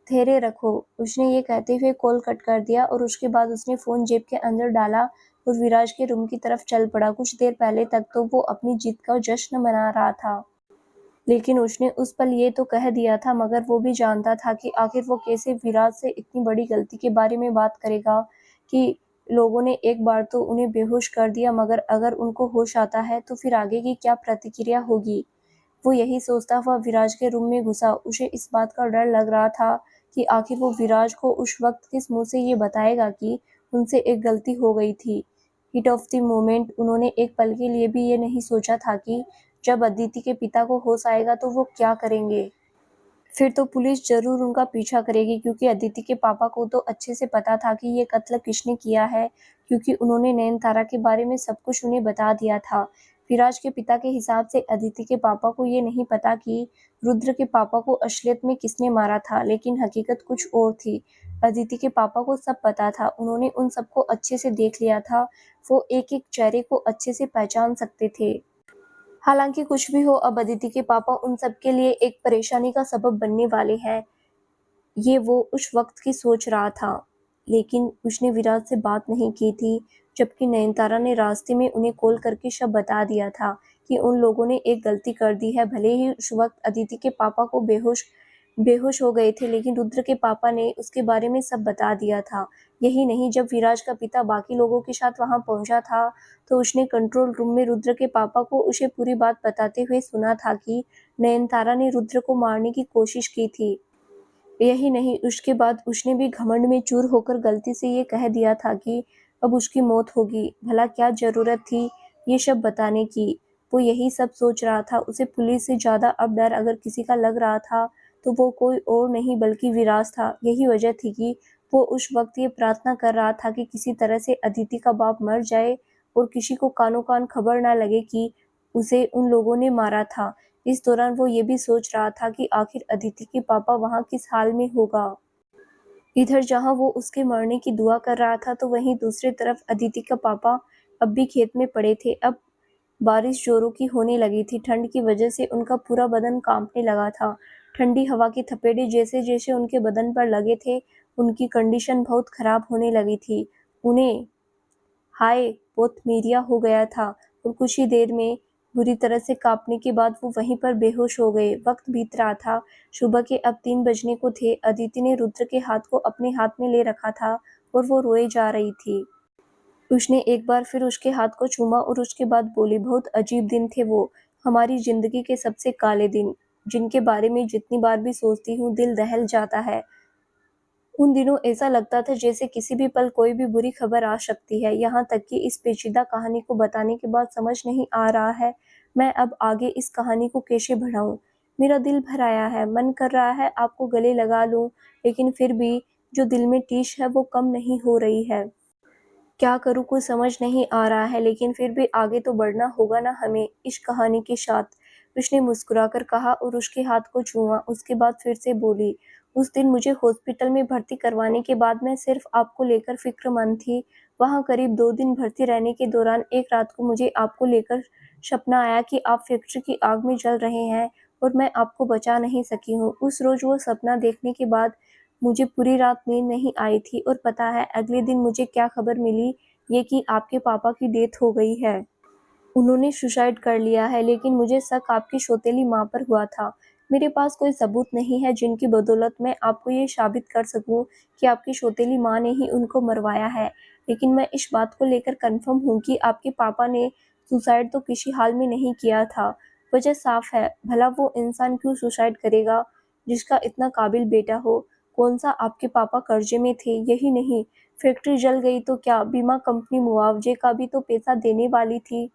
धैर्य रखो। उसने ये कहते हुए कॉल कट कर दिया और उसके बाद उसने फोन जेब के अंदर डाला और विराज के रूम की तरफ चल पड़ा। कुछ देर पहले तक तो वो अपनी जीत का जश्न मना रहा था, लेकिन उसने उस पल ये तो कह दिया था, मगर वो भी जानता था कि आखिर वो कैसे विराज से इतनी बड़ी गलती के बारे में बात करेगा कि लोगों ने एक बार तो उन्हें बेहोश कर दिया, मगर अगर उनको होश आता है तो फिर आगे की क्या प्रतिक्रिया होगी। वो यही सोचता हुआ विराज के रूम में घुसा। उसे इस बात का डर लग रहा था कि आखिर वो विराज को उस वक्त किस मुंह से ये बताएगा कि उनसे एक गलती हो गई थी। हिट ऑफ द मोमेंट उन्होंने एक पल के लिए भी ये नहीं सोचा था कि जब अदिति के पिता को होश आएगा तो वो क्या करेंगे। फिर तो पुलिस जरूर उनका पीछा करेगी, क्योंकि अदिति के पापा को तो अच्छे से पता था कि ये कत्ल किसने किया है, क्योंकि उन्होंने नयनतारा के बारे में सब कुछ उन्हें बता दिया था। विराज के पिता के हिसाब से अदिति के पापा को ये नहीं पता कि रुद्र के पापा को असलियत में किसने मारा था, लेकिन हकीकत कुछ और थी। अदिति के पापा को सब पता था, उन्होंने उन सबको अच्छे से देख लिया था, वो एक-एक चेहरे को अच्छे से पहचान सकते थे। हालांकि कुछ भी हो, अब अदिति के पापा उन सबके लिए एक परेशानी का सबब बनने वाले हैं, ये वो उस वक्त की सोच रहा था। लेकिन उसने विराज से बात नहीं की थी, जबकि नयनतारा ने रास्ते में उन्हें कॉल करके सब बता दिया था कि उन लोगों ने एक गलती कर दी है। भले ही उस वक्त अदिति के पापा को बेहोश बेहोश हो गए थे, लेकिन रुद्र के पापा ने उसके बारे में सब बता दिया था। यही नहीं, जब विराज का पिता बाकी लोगों के साथ वहां पहुंचा था, तो उसने कंट्रोल रूम में रुद्र के पापा को उसे पूरी बात बताते हुए सुना था कि नयनतारा ने रुद्र को मारने की कोशिश की थी। यही नहीं, उसके बाद उसने भी घमंड में चूर होकर गलती से ये कह दिया था कि अब उसकी मौत होगी। भला क्या जरूरत थी ये सब बताने की? वो यही सब सोच रहा था। उसे पुलिस से ज्यादा अब डर अगर किसी का लग रहा था तो वो कोई और नहीं बल्कि विराज था। यही वजह थी कि वो उस वक्त ये प्रार्थना कर रहा था कि किसी तरह से अदिति का बाप मर जाए और किसी को कानो कान खबर ना लगे कि उसे उन लोगों ने मारा था। इस दौरान वो ये भी सोच रहा था कि आखिर अदिति के पापा वहाँ किस हाल में होगा। इधर जहाँ वो उसके मरने की दुआ कर रहा था, तो वहीं दूसरी तरफ अदिति का पापा अब भी खेत में पड़े थे। अब बारिश जोरों की होने लगी थी। ठंड की वजह से उनका पूरा बदन कांपने लगा था। ठंडी हवा के थपेड़े जैसे जैसे उनके बदन पर लगे थे, उनकी कंडीशन बहुत खराब होने लगी थी। उन्हें हाय बहुत मीरिया हो गया था और कुछ ही देर में बुरी तरह से कांपने के बाद वो वहीं पर बेहोश हो गए। वक्त बीत रहा था। सुबह के अब 3 बजने को थे। अदिति ने रुद्र के हाथ को अपने हाथ में ले रखा था और वो रोए जा रही थी। उसने एक बार फिर उसके हाथ को चूमा और उसके बाद बोली, बहुत अजीब दिन थे वो, हमारी जिंदगी के सबसे काले दिन, जिनके बारे में जितनी बार भी सोचती हूँ दिल दहल जाता है। उन दिनों ऐसा लगता था जैसे किसी भी पल कोई भी बुरी खबर आ सकती है। यहाँ तक कि इस पेचीदा कहानी को बताने के बाद समझ नहीं आ रहा है मैं अब आगे इस कहानी को कैसे बढ़ाऊं। मेरा दिल भर आया है, मन कर रहा है आपको गले लगा लूं, लेकिन फिर भी जो दिल में टीस है वो कम नहीं हो रही है। क्या करूँ कुछ समझ नहीं आ रहा है, लेकिन फिर भी आगे तो बढ़ना होगा ना हमें इस कहानी के साथ। उसने मुस्कुराकर कहा और उसके हाथ को छुआ। उसके बाद फिर से बोली, उस दिन मुझे हॉस्पिटल में भर्ती करवाने के बाद मैं सिर्फ आपको लेकर फिक्रमंद थी। वहाँ करीब 2 दिन भर्ती रहने के दौरान एक रात को मुझे आपको लेकर सपना आया कि आप फैक्ट्री की आग में जल रहे हैं और मैं आपको बचा नहीं सकी हूँ। उस रोज वो सपना देखने के बाद मुझे पूरी रात नींद नहीं आई थी और पता है अगले दिन मुझे क्या खबर मिली, ये कि आपके पापा की डेथ हो गई है। उन्होंने सुसाइड कर लिया है, लेकिन मुझे शक आपकी सौतेली माँ पर हुआ था। मेरे पास कोई सबूत नहीं है जिनकी बदौलत मैं आपको ये साबित कर सकूं कि आपकी सौतेली माँ ने ही उनको मरवाया है, लेकिन मैं इस बात को लेकर कंफर्म हूँ कि आपके पापा ने सुसाइड तो किसी हाल में नहीं किया था। वजह साफ है, भला वो इंसान क्यों सुसाइड करेगा जिसका इतना काबिल बेटा हो। कौन सा आपके पापा कर्जे में थे? यही नहीं, फैक्ट्री जल गई तो क्या बीमा कंपनी मुआवजे का भी तो पैसा देने वाली थी।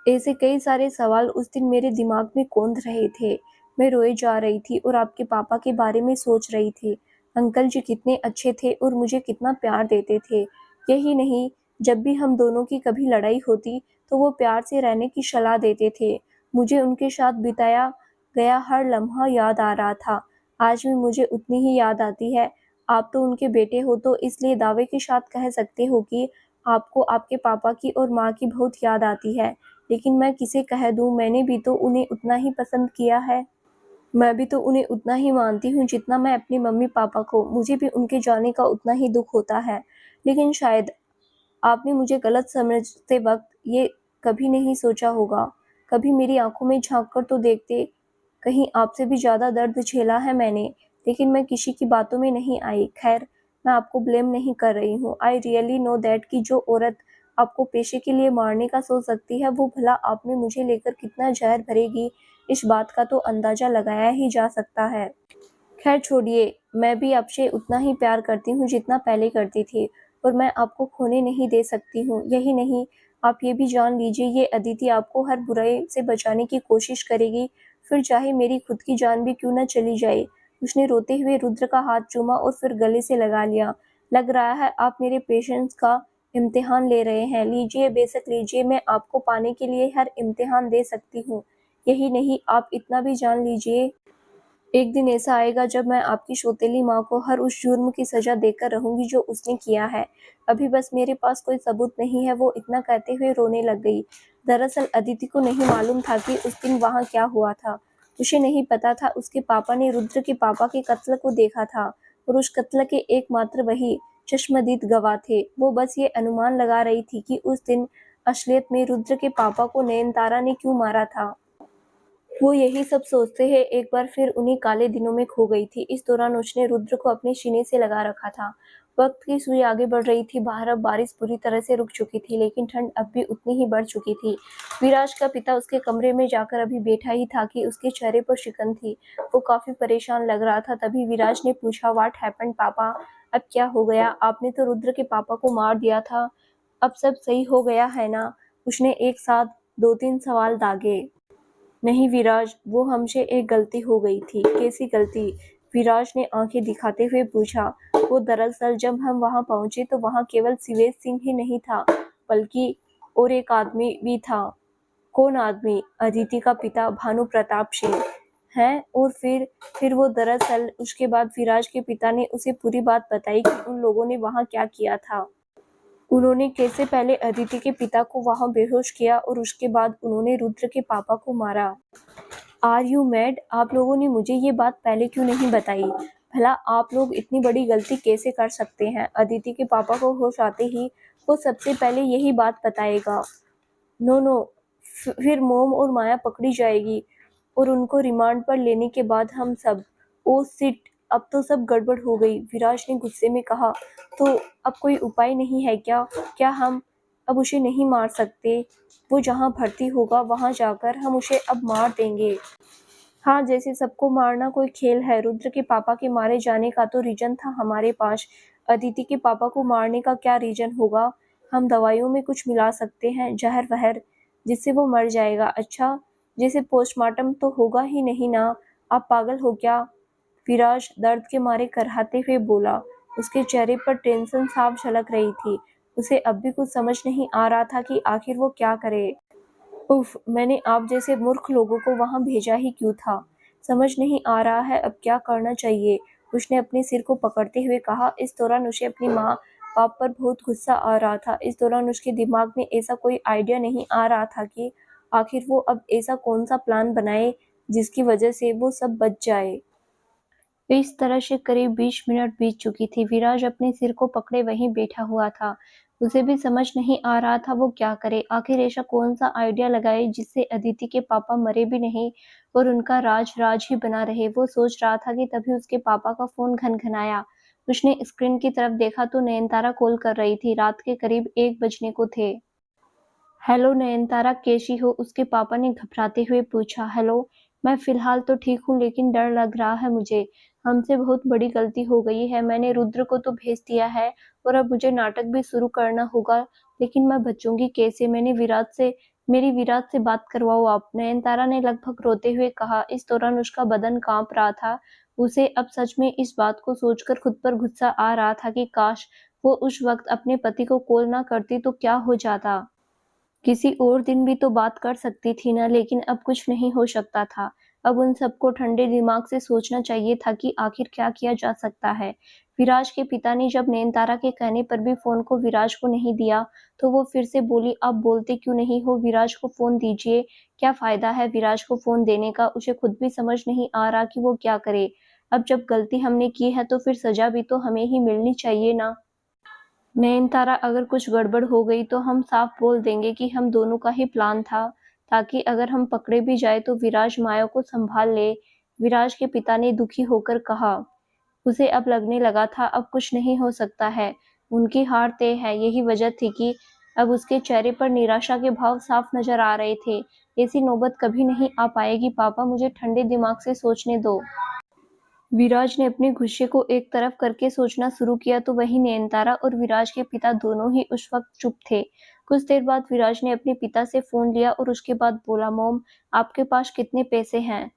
ऐसे कई सारे सवाल उस दिन मेरे दिमाग में कौंध रहे थे। मैं रोए जा रही थी और आपके पापा के बारे में सोच रही थी। अंकल जी कितने अच्छे थे और मुझे कितना प्यार देते थे। यही नहीं, जब भी हम दोनों की कभी लड़ाई होती तो वो प्यार से रहने की सलाह देते थे। मुझे उनके साथ बिताया गया हर लम्हा याद आ रहा था। आज भी मुझे उतनी ही याद आती है। आप तो उनके बेटे हो, तो इसलिए दावे के साथ कह सकते हो कि आपको आपके पापा की और माँ की बहुत याद आती है। लेकिन मैं किसे कह दूं, मैंने भी तो उन्हें उतना ही पसंद किया है। मैं भी तो उन्हें उतना ही मानती हूँ जितना मैं अपने मम्मी पापा को। मुझे भी उनके जाने का उतना ही दुख होता है। लेकिन शायद आपने मुझे गलत समझते वक्त ये कभी नहीं सोचा होगा। कभी मेरी आंखों में झांक कर तो देखते, कहीं आपसे भी ज्यादा दर्द झेला है मैंने, लेकिन मैं किसी की बातों में नहीं आई। खैर, मैं आपको ब्लेम नहीं कर रही हूँ। आई रियली नो दैट कि जो औरत आपको पेशे के लिए मारने का सोच सकती है, वो भला आप में मुझे लेकर कितना जहर भरेगी, इस बात का तो अंदाजा लगाया ही जा सकता है। खैर छोड़िए, मैं भी आपसे उतना ही प्यार करती हूँ जितना पहले करती थी, और मैं आपको खोने नहीं दे सकती हूँ। यही नहीं, आप ये भी जान लीजिए, ये अदिति आपको हर बुराई से बचाने की कोशिश करेगी, फिर चाहे मेरी खुद की जान भी क्यों न चली जाए। उसने रोते हुए रुद्र का हाथ चूमा और फिर गले से लगा लिया। लग रहा है आप मेरे पेशेंस का इम्तिहान ले रहे हैं। लीजिए, बेशक लीजिए, मैं आपको पाने के लिए हर इम्तिहान दे सकती हूँ। यही नहीं, आप इतना भी जान लीजिए, एक दिन ऐसा आएगा जब मैं आपकी सौतेली माँ को हर उस जुर्म की सजा देकर रहूंगी जो उसने किया है। अभी बस मेरे पास कोई सबूत नहीं है। वो इतना कहते हुए रोने लग गई। दरअसल अदिति को नहीं मालूम था कि उस दिन वहाँ क्या हुआ था। उसे नहीं पता था उसके पापा ने रुद्र के पापा के कत्ल को देखा था और उस कत्ल के एकमात्र वही चश्मदीद गवाह थे। वो बस ये अनुमान लगा रही थी कि उस दिन असलियत में रुद्र के पापा को नयनतारा ने क्यों मारा था। वो यही सब सोचते हुए एक बार फिर उन्हीं काले दिनों में खो गई थी। इस दौरान उसने रुद्र को अपने सीने से लगा रखा था। वक्त की सुई आगे बढ़ रही थी। बाहर अब बारिश पूरी तरह से रुक चुकी थी, लेकिन ठंड अब भी उतनी ही बढ़ चुकी थी। विराज का पिता उसके कमरे में जाकर अभी बैठा ही था कि उसके चेहरे पर शिकन थी। वो काफी परेशान लग रहा था। तभी विराज ने पूछा, व्हाट हैपेंड पापा? अब क्या हो गया? आपने तो रुद्र के पापा को मार दिया था। अब सब सही हो गया है ना? उसने एक साथ 2-3 सवाल दागे। नहीं विराज, वो हमसे एक गलती हो गई थी। कैसी गलती? विराज ने आंखें दिखाते हुए पूछा। वो दरअसल जब हम वहां पहुंचे तो वहां केवल शिवेश सिंह ही नहीं था, बल्कि और एक आदमी भी था। कौन आदमी? अदिति का पिता भानु प्रताप सिंह है। और फिर वो दरअसल उसके बाद विराज के पिता ने उसे पूरी बात बताई कि उन लोगों ने वहां क्या किया था। उन्होंने कैसे पहले अदिति के पिता को वहां बेहोश किया और उसके बाद उन्होंने रुद्र के पापा को मारा। Are you mad? आप लोगों ने मुझे ये बात पहले क्यों नहीं बताई? भला आप लोग इतनी बड़ी गलती कैसे कर सकते हैं? अदिति के पापा को होश आते ही वो सबसे पहले यही बात बताएगा। नो नो, फिर मोम और माया पकड़ी जाएगी और उनको रिमांड पर लेने के बाद हम सब। ओ सिट, अब तो सब गड़बड़ हो गई, विराज ने गुस्से में कहा। तो अब कोई उपाय नहीं है क्या? क्या हम अब उसे नहीं मार सकते? वो जहाँ भर्ती होगा वहां जाकर हम उसे अब मार देंगे। हाँ, जैसे सबको मारना कोई खेल है। रुद्र के पापा के मारे जाने का तो रीजन था हमारे पास। अदिति के पापा को मारने का क्या रीजन होगा? हम दवाइयों में कुछ मिला सकते हैं, जहर वहर, जिससे वो मर जाएगा। अच्छा, जैसे पोस्टमार्टम तो होगा ही नहीं ना? आप पागल हो क्या? विराज दर्द के मारे कराहते हुए बोला। उसके चेहरे पर टेंशन साफ झलक रही थी। उसे अब भी कुछ समझ नहीं आ रहा था कि आखिर वो क्या करे। उफ, मैंने आप जैसे मूर्ख लोगों को वहां भेजा ही क्यों था? समझ नहीं आ रहा है अब क्या करना चाहिए। उसने अपने सिर को पकड़ते हुए कहा। इस दौरान उसे अपनी माँ बाप पर बहुत गुस्सा आ रहा था। इस दौरान उसके दिमाग में ऐसा कोई आइडिया नहीं आ रहा था कि आखिर वो अब ऐसा कौन सा प्लान बनाए जिसकी वजह से वो सब बच जाए। इस तरह से करीब 20 मिनट बीत चुकी थी। विराज अपने सिर को पकड़े वहीं बैठा हुआ था। उसे भी समझ नहीं आ रहा था वो क्या करे। आखिर ऐसा कौन सा आइडिया लगाए जिससे अदिति के पापा मरे भी नहीं और उनका राज राज ही बना रहे। वो सोच रहा था कि तभी उसके पापा का फोन घनघनाया। उसने स्क्रीन की तरफ देखा तो नयनतारा कॉल कर रही थी। रात के करीब 1 बजने को थे। हेलो नयनतारा, कैसी हो? उसके पापा ने घबराते हुए पूछा। हेलो, मैं फिलहाल तो ठीक हूँ, लेकिन डर लग रहा है मुझे। हमसे बहुत बड़ी गलती हो गई है। मैंने रुद्र को तो भेज दिया है और अब मुझे नाटक भी शुरू करना होगा, लेकिन मैं बचूंगी कैसे? मेरी विराट से बात करवाओ आप, नयनतारा ने लगभग रोते हुए कहा। इस दौरान उसका बदन कांप रहा था। उसे अब सच में इस बात को सोचकर खुद पर गुस्सा आ रहा था कि काश वो उस वक्त अपने पति को कॉल ना करती तो क्या हो जाता। किसी और दिन भी तो बात कर सकती थी ना, लेकिन अब कुछ नहीं हो सकता था। अब उन सबको ठंडे दिमाग से सोचना चाहिए था कि आखिर क्या किया जा सकता है। विराज के पिता ने जब नयनतारा के कहने पर भी फोन को विराज को नहीं दिया, तो वो फिर से बोली, आप बोलते क्यों नहीं हो? विराज को फोन दीजिए। क्या फायदा है विराज को फोन देने का? उसे खुद भी समझ नहीं आ रहा कि वो क्या करे। अब जब गलती हमने की है तो फिर सजा भी तो हमें ही मिलनी चाहिए ना। नयनतारा, अगर कुछ गड़बड़ हो गई तो हम साफ बोल देंगे कि हम दोनों का ही प्लान था, ताकि अगर हम पकड़े भी जाए तो विराज माया को संभाल ले। विराज के पिता ने दुखी होकर कहा। उसे अब लगने लगा था अब कुछ नहीं हो सकता है। उनकी हार तय है। यही वजह थी कि अब उसके चेहरे पर निराशा के भाव साफ नजर आ रहे थे। ऐसी नौबत कभी नहीं आ पाएगी पापा, मुझे ठंडे दिमाग से सोचने दो। विराज ने अपने गुस्से को एक तरफ करके सोचना शुरू किया तो वहीं नयनतारा और विराज के पिता दोनों ही उस वक्त चुप थे। कुछ देर बाद विराज ने अपने पिता से फोन लिया और उसके बाद बोला, मोम, आपके पास कितने पैसे हैं?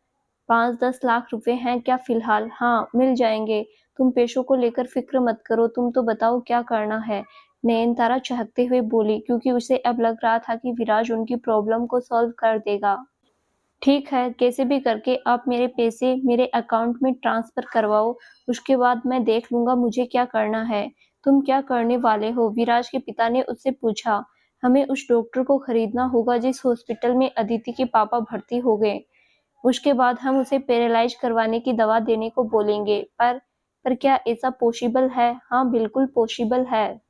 5-10 लाख रुपए हैं क्या फिलहाल? हाँ, मिल जाएंगे। तुम पैसों को लेकर फिक्र मत करो, तुम तो बताओ क्या करना है। नयनतारा चहकते हुए बोली, क्योंकि उसे अब लग रहा था कि विराज उनकी प्रॉब्लम को सॉल्व कर देगा। ठीक है, कैसे भी करके आप मेरे पैसे मेरे अकाउंट में ट्रांसफर करवाओ, उसके बाद मैं देख लूँगा मुझे क्या करना है। तुम क्या करने वाले हो? विराज के पिता ने उससे पूछा। हमें उस डॉक्टर को खरीदना होगा जिस हॉस्पिटल में अदिति के पापा भर्ती हो गए। उसके बाद हम उसे पैरालाइज़ करवाने की दवा देने को बोलेंगे। पर क्या ऐसा पॉसिबल है? हाँ, बिल्कुल पॉसिबल है।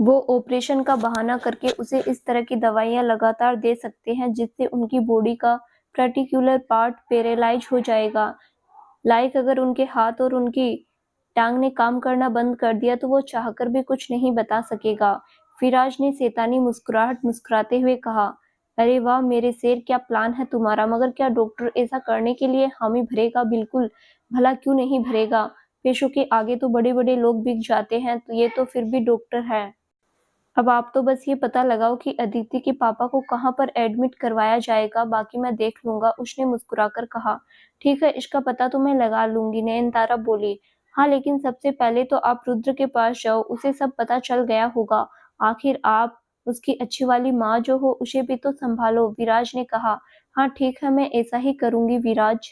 वो ऑपरेशन का बहाना करके उसे इस तरह की दवाइयाँ लगातार दे सकते हैं जिससे उनकी बॉडी का पर्टिकुलर पार्ट पैरालाइज हो जाएगा। लाइक अगर उनके हाथ और उनकी टांग ने काम करना बंद कर दिया तो वो चाहकर भी कुछ नहीं बता सकेगा। फिराज ने शैतानी मुस्कुराहट मुस्कुराते हुए कहा, अरे वाह मेरे शेर, क्या प्लान है तुम्हारा? मगर क्या डॉक्टर ऐसा करने के लिए हामी भरेगा? बिल्कुल, भला क्यों नहीं भरेगा? पेशों के आगे तो बड़े-बड़े लोग बिक जाते हैं, तो ये तो फिर भी डॉक्टर है। अब आप तो बस ये पता लगाओ कि अदिति के पापा को कहाँ पर एडमिट करवाया जाएगा, बाकी मैं देख लूँगा, उसने मुस्कुराकर कहा। ठीक है, इसका पता तो मैं लगा लूँगी, नयनतारा बोली। हाँ, लेकिन सबसे पहले तो आप रुद्र के पास जाओ, उसे सब पता चल गया होगा। आखिर आप उसकी अच्छी वाली माँ जो हो, उसे भी तो संभालो, विराज ने कहा। हाँ, ठीक है, मैं ऐसा ही करूँगी विराज।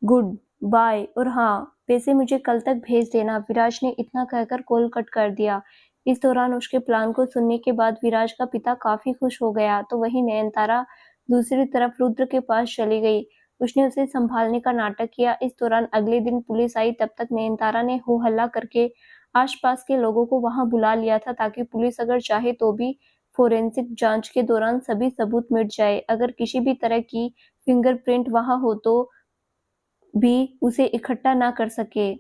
Good bye. और हाँ, पैसे मुझे कल तक भेज देना। विराज ने इतना कहकर कॉल कट कर दिया। इस दौरान उसके प्लान को सुनने के बाद विराज का पिता काफी खुश हो गया, तो वहीं नयनतारा दूसरी तरफ रुद्र के पास चली गई। उसने उसे संभालने का नाटक किया। इस दौरान अगले दिन पुलिस आई, तब तक नयनतारा ने हो हल्ला करके आसपास के लोगों को वहां बुला लिया था ताकि पुलिस अगर चाहे तो भी फोरेंसिक जांच के दौरान सभी सबूत मिट जाए। अगर किसी भी तरह की फिंगरप्रिंट वहां हो तो भी उसे इकट्ठा ना कर सके।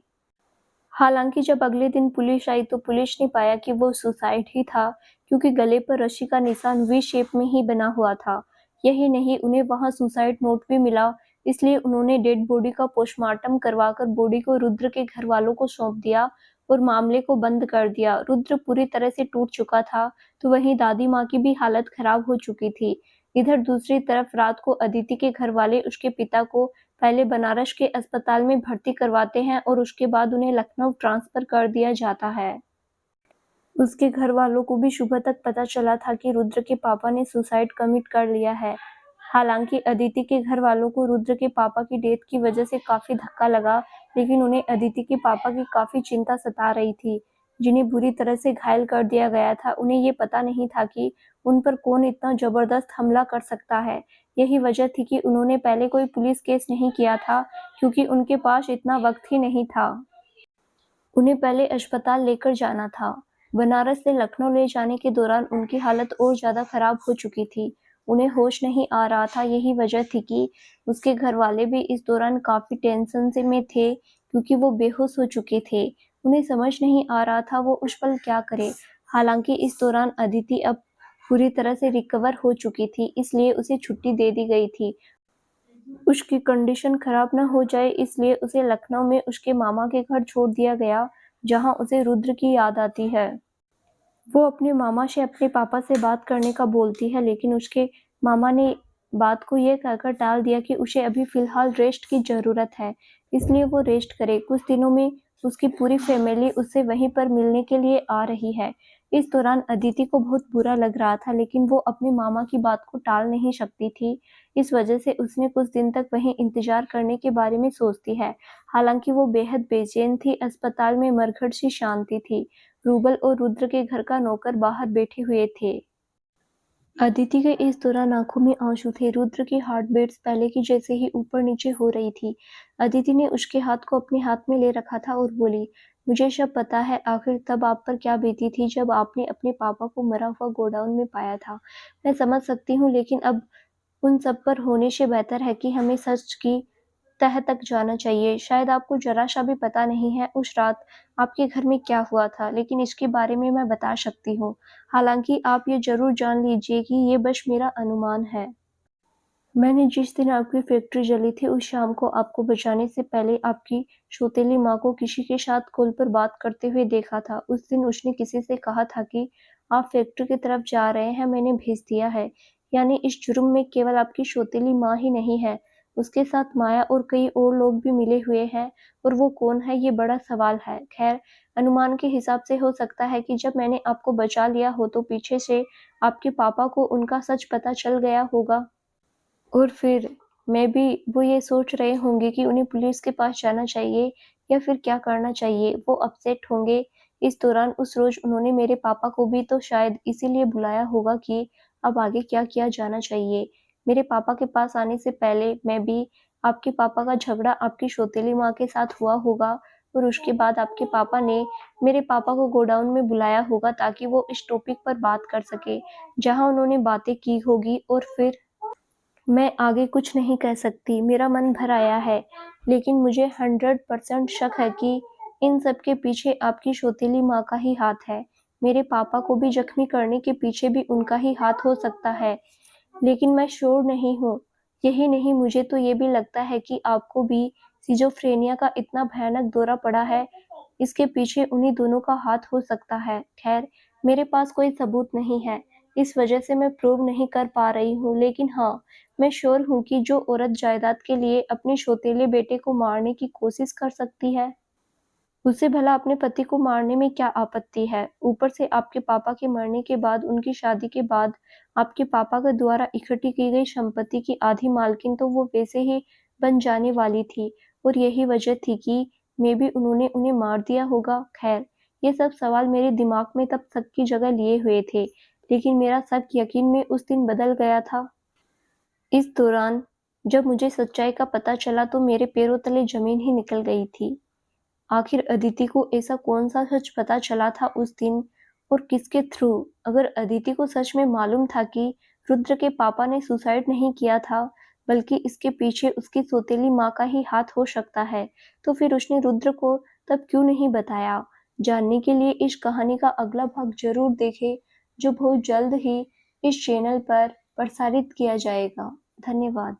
हालांकि जब अगले दिन पुलिस आई तो पुलिस ने पाया कि वो सुसाइड ही था, क्योंकि गले पर रस्सी का निशान वी शेप में ही बना हुआ था। यही नहीं, उन्हें वहां सुसाइड नोट भी मिला, इसलिए उन्होंने डेड बॉडी का पोस्टमार्टम करवाकर बॉडी को रुद्र के घर वालों को सौंप दिया और मामले को बंद कर दिया। रुद्र पूरी तरह से टूट चुका था, तो वहीं दादी माँ की भी हालत खराब हो चुकी थी। इधर दूसरी तरफ रात को अदिति के घर वाले उसके पिता को पहले बनारस के अस्पताल में भर्ती करवाते हैं और उसके बाद उन्हें लखनऊ ट्रांसफर कर दिया जाता है। उसके घर वालों को भी सुबह तक पता चला था कि रुद्र के पापा ने सुसाइड कमिट कर लिया है। हालांकि अदिति के घर वालों को रुद्र के पापा की डेथ की वजह से काफी धक्का लगा, लेकिन उन्हें अदिति के पापा की काफी चिंता सता रही थी, जिन्हें बुरी तरह से घायल कर दिया गया था। उन्हें ये पता नहीं था कि उन पर कौन इतना जबरदस्त हमला कर सकता है। यही वजह थी कि उन्होंने पहले कोई पुलिस केस नहीं किया था, क्योंकि उनके पास इतना वक्त ही नहीं था। उन्हें पहले अस्पताल लेकर जाना था। बनारस से लखनऊ ले जाने के दौरान उनकी हालत और ज्यादा खराब हो चुकी थी। उन्हें होश नहीं आ रहा था। यही वजह थी कि उसके घर वाले भी इस दौरान काफी टेंशन से में थे, क्योंकि वो बेहोश हो चुके थे। उन्हें समझ नहीं आ रहा था वो उस पल क्या करे। हालांकि इस दौरान अदिति अब पूरी तरह से रिकवर हो चुकी थी, इसलिए उसे छुट्टी दे दी गई थी। उसकी कंडीशन खराब न हो जाए, इसलिए उसे लखनऊ में उसके मामा के घर छोड़ दिया गया, जहां उसे रुद्र की याद आती है। वो अपने मामा से अपने पापा से बात करने का बोलती है, लेकिन उसके मामा ने बात को ये कहकर टाल दिया कि उसे अभी फिलहाल रेस्ट की जरूरत है, इसलिए वो रेस्ट करे। कुछ दिनों में उसकी पूरी फैमिली उससे वहीं पर मिलने के लिए आ रही है। इस दौरान अदिति को बहुत बुरा लग रहा था, लेकिन वो अपने मामा की बात को टाल नहीं सकती थी। इस वजह से उसने कुछ दिन तक वहीं इंतजार करने के बारे में सोचती है। हालांकि वो बेहद बेचैन थी। अस्पताल में मरघट सी शांति थी। रूबल और रुद्र के घर का नौकर बाहर बैठे हुए थे। अदिति के इस दौरान आंखों में आंसू थे। रुद्र की हार्ट बीट्स पहले की जैसे ही ऊपर नीचे हो रही थी। अदिति ने उसके हाथ को अपने हाथ में ले रखा था और बोली, मुझे सब पता है। आखिर तब आप पर क्या बीती थी जब आपने अपने पापा को मरा हुआ गोडाउन में पाया था। मैं समझ सकती हूँ, लेकिन अब उन सब पर होने से बेहतर है कि हमें सच की तह तक जाना चाहिए। शायद आपको जरा सा भी पता नहीं है उस रात आपके घर में क्या हुआ था, लेकिन इसके बारे में मैं बता सकती हूँ। हालांकि आप ये जरूर जान लीजिए कि ये बस मेरा अनुमान है। मैंने जिस दिन आपकी फैक्ट्री जली थी, उस शाम को आपको बचाने से पहले आपकी सौतेली माँ को किसी के साथ कॉल पर बात करते हुए देखा था। उस दिन उसने किसी से कहा था कि आप फैक्ट्री की तरफ जा रहे हैं, मैंने भेज दिया है। यानी इस जुर्म में केवल आपकी सौतेली माँ ही नहीं है, उसके साथ माया और कई और लोग भी मिले हुए हैं और वो कौन है ये बड़ा सवाल है। खैर, अनुमान के हिसाब से हो सकता है कि जब मैंने आपको बचा लिया हो तो पीछे से आपके पापा को उनका सच पता चल गया होगा और फिर मैं भी वो ये सोच रहे होंगे कि उन्हें पुलिस के पास जाना चाहिए या फिर क्या करना चाहिए। वो अपसेट होंगे। इस दौरान उस रोज़ उन्होंने मेरे पापा को भी तो शायद इसीलिए बुलाया होगा कि अब आगे क्या किया जाना चाहिए। मेरे पापा के पास आने से पहले मैं भी आपके पापा का झगड़ा आपकी सौतेली माँ के साथ हुआ होगा और उसके बाद आपके पापा ने मेरे पापा को गोडाउन में बुलाया होगा ताकि वो इस टॉपिक पर बात कर सकें, जहाँ उन्होंने बातें की होगी और फिर मैं आगे कुछ नहीं कह सकती, मेरा मन भर आया है, लेकिन मुझे 100% शक है कि इन सब के पीछे आपकी सौतेली माँ का ही हाथ है। मेरे पापा को भी जख्मी करने के पीछे भी उनका ही हाथ हो सकता है, लेकिन मैं श्योर नहीं हूँ। यही नहीं, मुझे तो ये भी लगता है कि आपको भी सिज़ोफ्रेनिया का इतना भयानक दौरा पड़ा है, इसके पीछे उन्हीं दोनों का हाथ हो सकता है। खैर, मेरे पास कोई सबूत नहीं है, इस वजह से मैं प्रूव नहीं कर पा रही हूँ, लेकिन हाँ, मैं श्योर हूँ कि जो औरत जायदाद के लिए अपने सौतेले बेटे को मारने की कोशिश कर सकती है, उसे भला अपने पति को मारने में क्या आपत्ति है? ऊपर से आपके पापा के मरने के बाद, उनकी शादी के बाद, आपके पापा के द्वारा इकट्ठी की गई संपत्ति की आधी मालकिन तो वो वैसे ही बन जाने वाली थी और यही वजह थी कि मेबी उन्होंने उन्हें मार दिया होगा। खैर, ये सब सवाल मेरे दिमाग में तब शक की जगह लिए हुए थे, लेकिन मेरा शक यकीन में उस दिन बदल गया था। इस दौरान जब मुझे सच्चाई का पता चला तो मेरे पैरों तले ज़मीन ही निकल गई थी। आखिर अदिति को ऐसा कौन-सा सच पता चला था उस दिन और किसके थ्रू? अगर अदिति को सच में मालूम था कि रुद्र के पापा ने सुसाइड नहीं किया था, बल्कि इसके पीछे उसकी सौतेली माँ का ही हाथ हो सकता है, तो फिर उसने रुद्र को तब क्यों नहीं बताया? जानने के लिए इस कहानी का अगला भाग ज़रूर देखें, जो बहुत जल्द ही इस चैनल पर प्रसारित किया जाएगा। धन्यवाद।